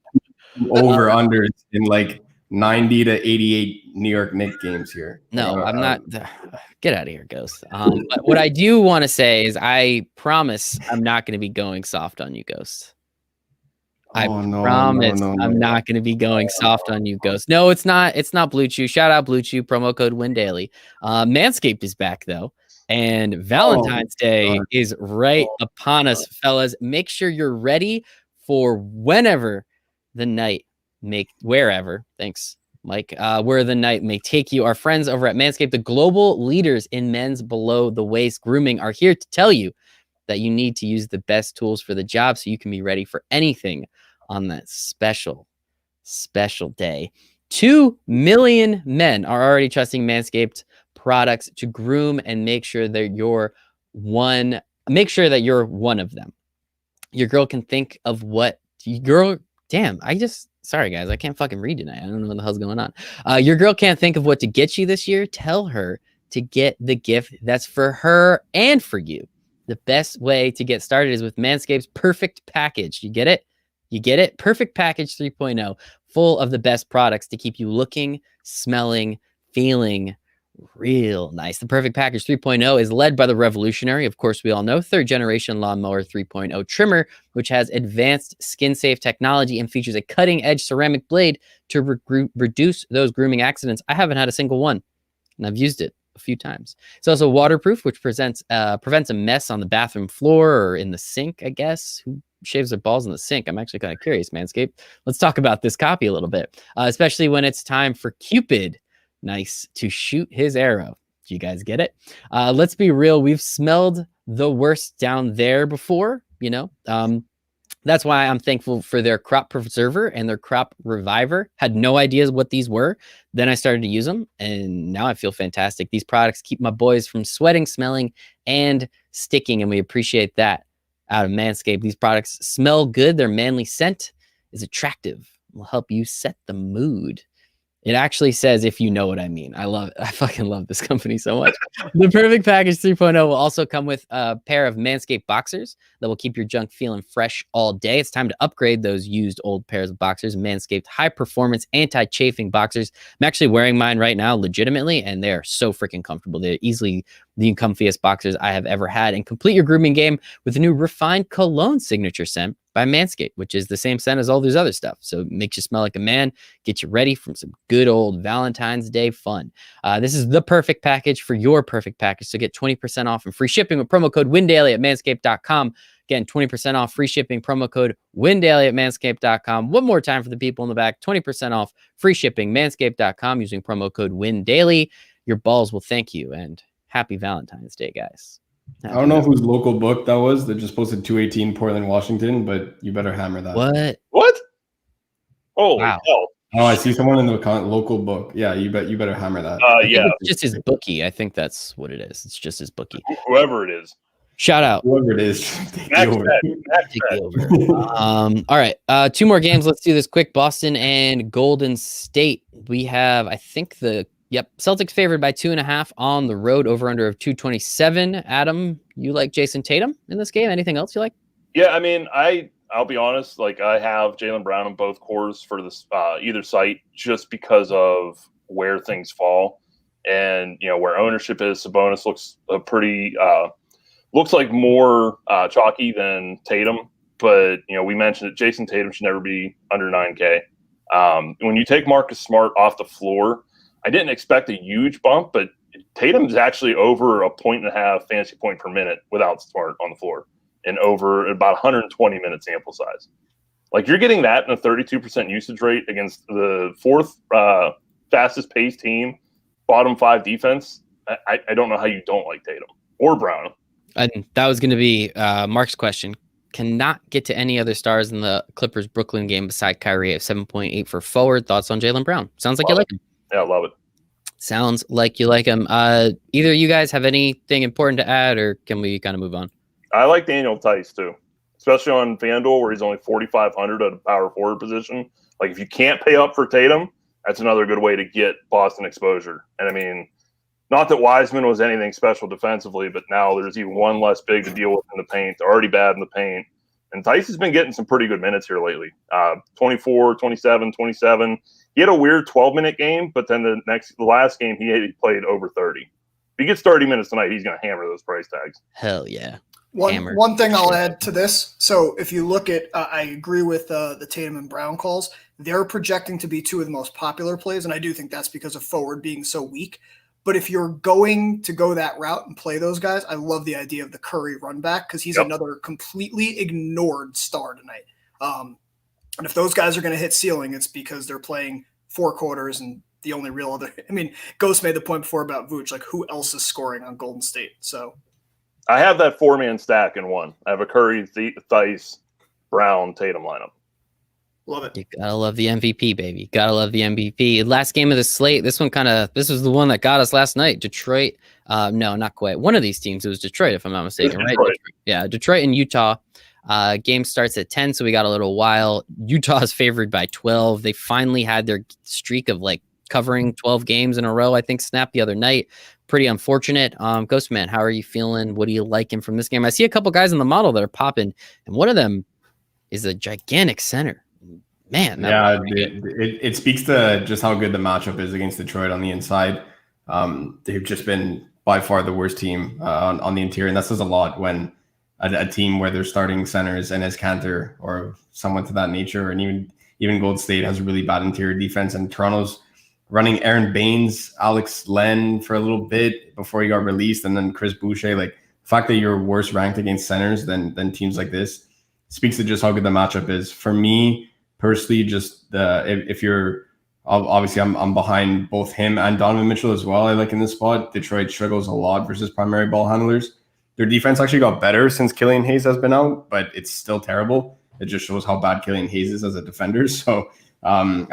Over under in like 90 to 88 New York Knicks games here. No, I'm not. Get out of here, Ghost. But what I do want to say is I promise I'm not going to be going soft on you, Ghost. I promise I'm not going to be going soft on you, Ghost. No, it's not. It's not Blue Chew. Shout out Blue Chew. Promo code WinDaily. Manscaped is back, though. And Valentine's Day is right upon us, fellas. Make sure you're ready for whenever the night wherever. Thanks, Mike. Where the night may take you. Our friends over at Manscaped, the global leaders in men's below the waist grooming, are here to tell you that you need to use the best tools for the job so you can be ready for anything on that special day. 2 million men are already trusting Manscaped products to groom and make sure that you're one of them. Your girl can think of what sorry guys, I can't fucking read tonight. I don't know what the hell's going on. Your girl can't think of what to get you this year. Tell her to get the gift that's for her and for you. The best way to get started is with Manscaped's Perfect Package. You get it? You get it? Perfect Package 3.0, full of the best products to keep you looking, smelling, feeling real nice. The Perfect Package 3.0 is led by the revolutionary, of course, we all know, third generation Lawnmower 3.0 trimmer, which has advanced skin-safe technology and features a cutting-edge ceramic blade to reduce those grooming accidents. I haven't had a single one, and I've used it a few times. It's also waterproof, which prevents a mess on the bathroom floor or in the sink, I guess. Who shaves their balls in the sink? I'm actually kind of curious, Manscaped. Let's talk about this copy a little bit, especially when it's time for Cupid to shoot his arrow. Do you guys get it? Let's be real. We've smelled the worst down there before, that's why I'm thankful for their crop preserver and their crop reviver. Had no idea what these were. Then I started to use them, and now I feel fantastic. These products keep my boys from sweating, smelling, and sticking, and we appreciate that out of Manscaped. These products smell good. Their manly scent is attractive. It will help you set the mood. It actually says, if you know what I mean. I love it. I fucking love this company so much. The Perfect Package 3.0 will also come with a pair of Manscaped boxers that will keep your junk feeling fresh all day. It's time to upgrade those used old pairs of boxers. Manscaped high-performance anti-chafing boxers. I'm actually wearing mine right now legitimately, and they are so freaking comfortable. They're easily the comfiest boxers I have ever had. And complete your grooming game with a new refined cologne signature scent by Manscaped, which is the same scent as all this other stuff. So it makes you smell like a man, get you ready for some good old Valentine's Day fun. This is the perfect package for your perfect package. So get 20% off and free shipping with promo code WinDaily at manscaped.com. Again, 20% off free shipping, promo code WinDaily at manscaped.com. One more time for the people in the back, 20% off free shipping, manscaped.com using promo code WinDaily. Your balls will thank you, and happy Valentine's Day, guys. I don't know whose local book that was that just posted 218 Portland, Washington, but you better hammer that. What? Holy wow. hell. Oh, I see someone in the local book. Yeah, you better hammer that. Yeah. It's just his bookie. I think that's what it is. It's just his bookie. Whoever it is. Shout out. Whoever it is. Take the over. All right. 2 more games. Let's do this quick. Boston and Golden State. We have, I think Celtics favored by 2.5 on the road, over under of 227. Adam, you like Jason Tatum in this game? Anything else you like? Yeah, I mean, I'll be honest. Like, I have Jaylen Brown in both cores for this either site, just because of where things fall and where ownership is. Sabonis looks looks like more chalky than Tatum, but we mentioned that Jason Tatum should never be under 9K. When you take Marcus Smart off the floor, I didn't expect a huge bump, but Tatum's actually over 1.5 fantasy point per minute without Smart on the floor, and over about 120 minute sample size. Like, you're getting that in a 32% usage rate against the 4th fastest paced team, bottom 5 defense. I don't know how you don't like Tatum or Brown. And that was going to be Mark's question. Cannot get to any other stars in the Clippers Brooklyn game beside Kyrie at 7.8 for forward. Thoughts on Jaylen Brown? Sounds like you like him. Yeah, I love it. Sounds like you like him. Either of you guys have anything important to add, or can we kind of move on? I like Daniel Tice too, especially on FanDuel where he's only 4,500 at a power forward position. Like, if you can't pay up for Tatum, that's another good way to get Boston exposure. And I mean, Not that Wiseman was anything special defensively, but now there's even one less big to deal with in the paint. They're already bad in the paint. And Theis has been getting some pretty good minutes here lately. 24, 27, 27. He had a weird 12-minute game, but then the last game he played over 30. If he gets 30 minutes tonight, he's going to hammer those price tags. Hell yeah. One thing I'll add to this. So if you look at, I agree with the Tatum and Brown calls. They're projecting to be two of the most popular plays, and I do think that's because of forward being so weak. But if you're going to go that route and play those guys, I love the idea of the Curry run back because he's another completely ignored star tonight. And if those guys are going to hit ceiling, it's because they're playing 4 quarters and the only real other – I mean, Ghost made the point before about Vooch, like who else is scoring on Golden State? So I have that 4-man stack in one. I have a Curry, Theis, Brown, Tatum lineup. Love it. You gotta love the MVP, baby. Gotta love the MVP. Last game of the slate. This was the one that got us last night. Detroit. No, not quite. One of these teams. It was Detroit, if I'm not mistaken, right? Detroit. Yeah, Detroit and Utah. Game starts at 10, so we got a little while. Utah is favored by 12. They finally had their streak of like covering 12 games in a row, I think, snapped the other night. Pretty unfortunate. Ghostman, how are you feeling? What do you liking from this game? I see a couple guys in the model that are popping, and one of them is a gigantic center. Man, yeah, it speaks to just how good the matchup is against Detroit on the inside. They've just been by far the worst team on the interior, and that says a lot when a team where they're starting centers and as Cantor or someone to that nature, and even Gold State has a really bad interior defense, and Toronto's running Aaron Baines, Alex Len for a little bit before he got released, and then Chris Boucher. Like the fact that you're worse ranked against centers than teams like this speaks to just how good the matchup is. For me personally, just if you're obviously I'm behind both him and Donovan Mitchell as well. I like in this spot. Detroit struggles a lot versus primary ball handlers. Their defense actually got better since Killian Hayes has been out, but it's still terrible. It just shows how bad Killian Hayes is as a defender. So I'm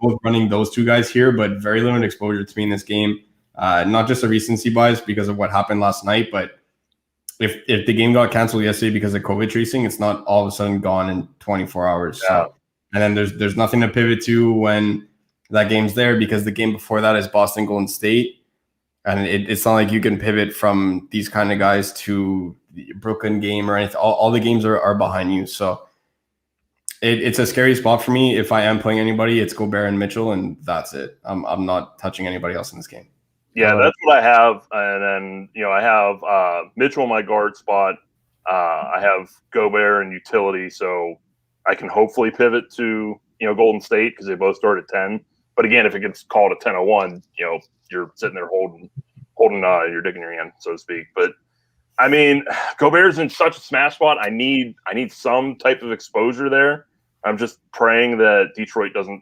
both running those two guys here, but very limited exposure to me in this game. Not just a recency bias because of what happened last night, but if the game got canceled yesterday because of COVID tracing, it's not all of a sudden gone in 24 hours. Yeah. So, and then there's nothing to pivot to when that game's there because the game before that is Boston Golden State. And it's not like you can pivot from these kind of guys to the Brooklyn game or anything. All the games are behind you. So it's a scary spot for me. If I am playing anybody, it's Gobert and Mitchell, and that's it. I'm not touching anybody else in this game. Yeah, that's what I have. And then, I have Mitchell in my guard spot. I have Gobert and utility, so I can hopefully pivot to, Golden State because they both start at 10. But again, if it gets called a 10-1, you're sitting there holding your dick in your hand, so to speak. But I mean, Gobert's in such a smash spot. I need some type of exposure there. I'm just praying that Detroit doesn't,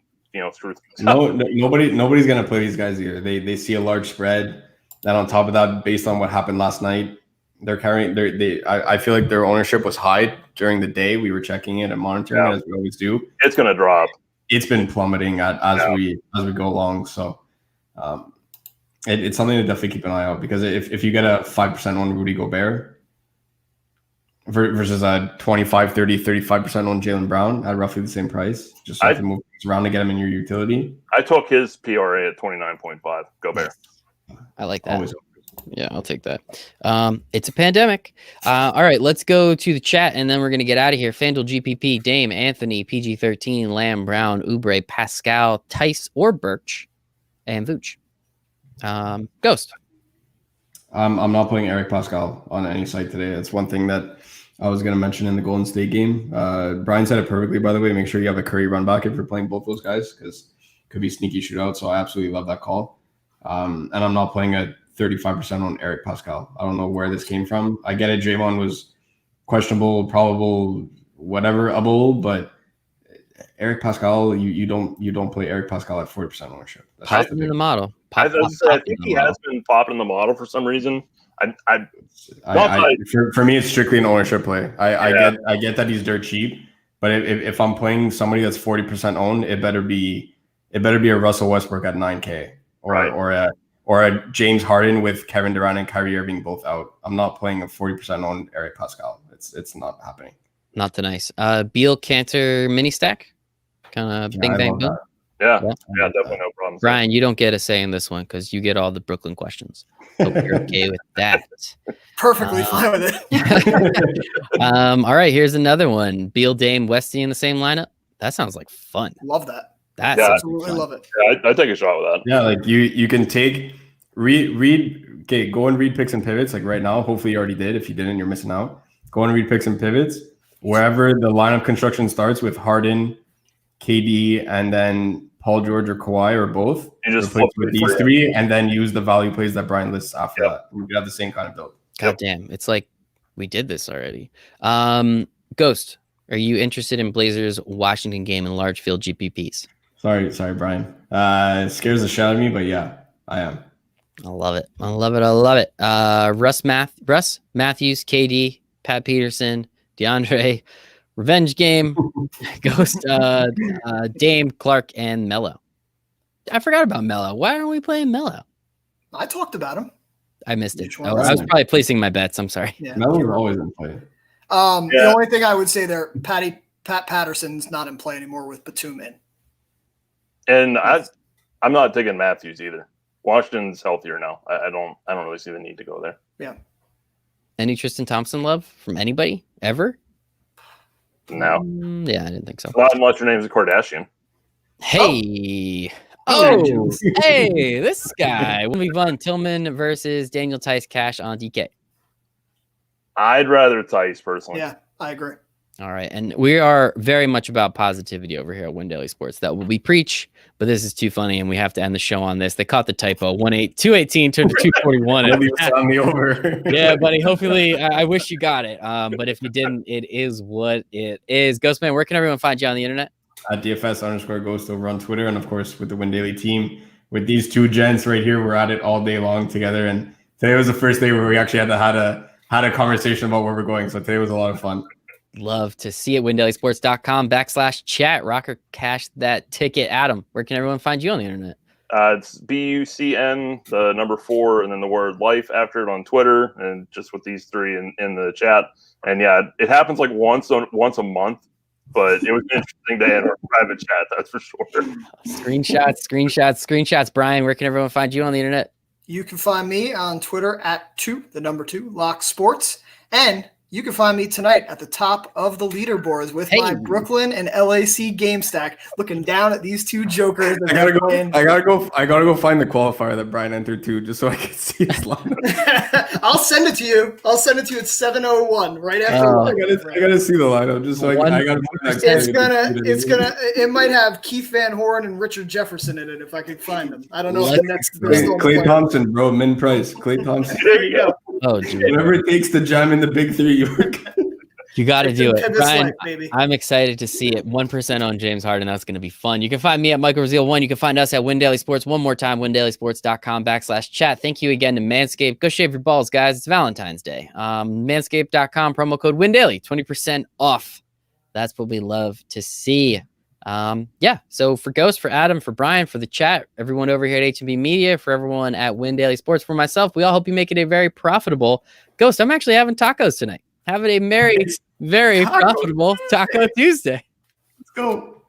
screw things up. Nobody's gonna play these guys here. They see a large spread. And on top of that, based on what happened last night, they're carrying. I feel like their ownership was high during the day. We were checking it and monitoring it as we always do. It's gonna drop. It's been plummeting as we go along. So it's something to definitely keep an eye out because if you get a 5% on Rudy Gobert versus a 25, 30, 35% on Jaylen Brown at roughly the same price, just so you can move around to get him in your utility. I took his PRA at 29.5. Gobert. I like that. Always. Yeah, I'll take that. It's a pandemic. All right, let's go to the chat, and then we're going to get out of here. FanDuel, GPP, Dame, Anthony, PG13, Lamb, Brown, Oubre, Pascal, Theis, or Birch, and Vooch. Ghost. I'm not playing Eric Pascal on any site today. That's one thing that I was going to mention in the Golden State game. Brian said it perfectly, by the way. Make sure you have a Curry run back if you're playing both those guys because it could be sneaky shootout. So I absolutely love that call. And I'm not playing a 35% on Eric Pascal. I don't know where this came from. I get it. Draymond was questionable, probable, whatever, but Eric Pascal, you don't play Eric Pascal at 40% ownership. Popping in the model. I think he has been popping in the model for some reason. For me, it's strictly an ownership play. I get that he's dirt cheap, but if I'm playing somebody that's 40% owned, it better be a Russell Westbrook at 9K or a James Harden with Kevin Durant and Kyrie Irving both out. I'm not playing a 40% on Eric Pascal. It's not happening. Not the nice. Beal Cantor mini stack, kind of bing bang boom. Yeah, definitely no problem. Brian, you don't get a say in this one because you get all the Brooklyn questions. Hope you're okay with that. Perfectly fine with it. All right, here's another one. Beal, Dame, Westy in the same lineup. That sounds like fun. Love that. Absolutely love it. Yeah, I'd take a shot with that. Yeah, like you can take read. Okay, go and read picks and pivots. Like right now, hopefully you already did. If you didn't, you're missing out. Go and read picks and pivots. Wherever the lineup construction starts with Harden, KD, and then Paul George or Kawhi or both. You just replace with these three, and then use the value plays that Brian lists after that. We could have the same kind of build. God damn, it's like we did this already. Ghost, are you interested in Blazers Washington game in large field GPPs? Sorry, Brian. It scares the shit out of me, but yeah, I am. I love it. Russ Matthews, KD, Pat Peterson, DeAndre, revenge game, Ghost, Dame, Clark, and Melo. I forgot about Melo. Why aren't we playing Melo? I talked about him. I missed it. I was probably placing my bets. I'm sorry. Yeah. Melo's always in play. The only thing I would say there, Pat Patterson's not in play anymore with Batum in. And I'm not taking Matthews either. Washington's healthier now. I don't really see the need to go there. Yeah. Any Tristan Thompson love from anybody ever? No. Yeah, I didn't think so. Not unless your name's a Kardashian. Hey. Oh, hey, this guy. We'll move on. Tillman versus Daniel Tice Cash on DK. I'd rather Tice personally. Yeah, I agree. All right. And we are very much about positivity over here at Win Daily Sports. That will be preach, but this is too funny, and we have to end the show on this. They caught the typo. 218 turned to 241. On the over. Yeah, buddy. Hopefully, I wish you got it. But if you didn't, it is what it is. Ghostman, where can everyone find you on the internet? At DFS_Ghost over on Twitter, and of course with the Win Daily team. With these two gents right here, we're at it all day long together. And today was the first day where we actually had a conversation about where we're going. So today was a lot of fun. Love to see it. WinDailySports.com/chat. Rocker cash that ticket. Adam, where can everyone find you on the internet? It's BUCN, the number 4, and then the word life after it on Twitter, and just with these three in the chat. And yeah, it happens like once a month, but it was interesting to enter a private chat, that's for sure. Screenshots. Brian, where can everyone find you on the internet? You can find me on Twitter at 2 Lock Sports, and you can find me tonight at the top of the leaderboards with my Brooklyn and LAC game stack, looking down at these two jokers. I gotta go find the qualifier that Brian entered too, just so I can see his lineup. I'll send it to you. At 7:01 right after. I gotta see the lineup just so I gotta. It might have Keith Van Horn and Richard Jefferson in it if I could find them. I don't know if the next Klay Thompson, bro, min price. Klay Thompson. There you go. Oh, geez. Whatever it takes to jam in the big three, you got to do it, Brian. Life, I'm excited to see it. 1% on James Harden. That's going to be fun. You can find me at Michael Raziel1. You can find us at Win Daily Sports. One more time, WinDailySports.com/chat. Thank you again to Manscaped. Go shave your balls, guys. It's Valentine's Day. Manscaped.com, promo code WinDaily, 20% off. That's what we love to see. So for Ghost, for Adam, for Brian, for the chat, everyone over here at HNB Media, for everyone at Win Daily Sports, for myself, we all hope you make it a very profitable Ghost. I'm actually having tacos tonight. Having a very profitable Taco Tuesday. Let's go.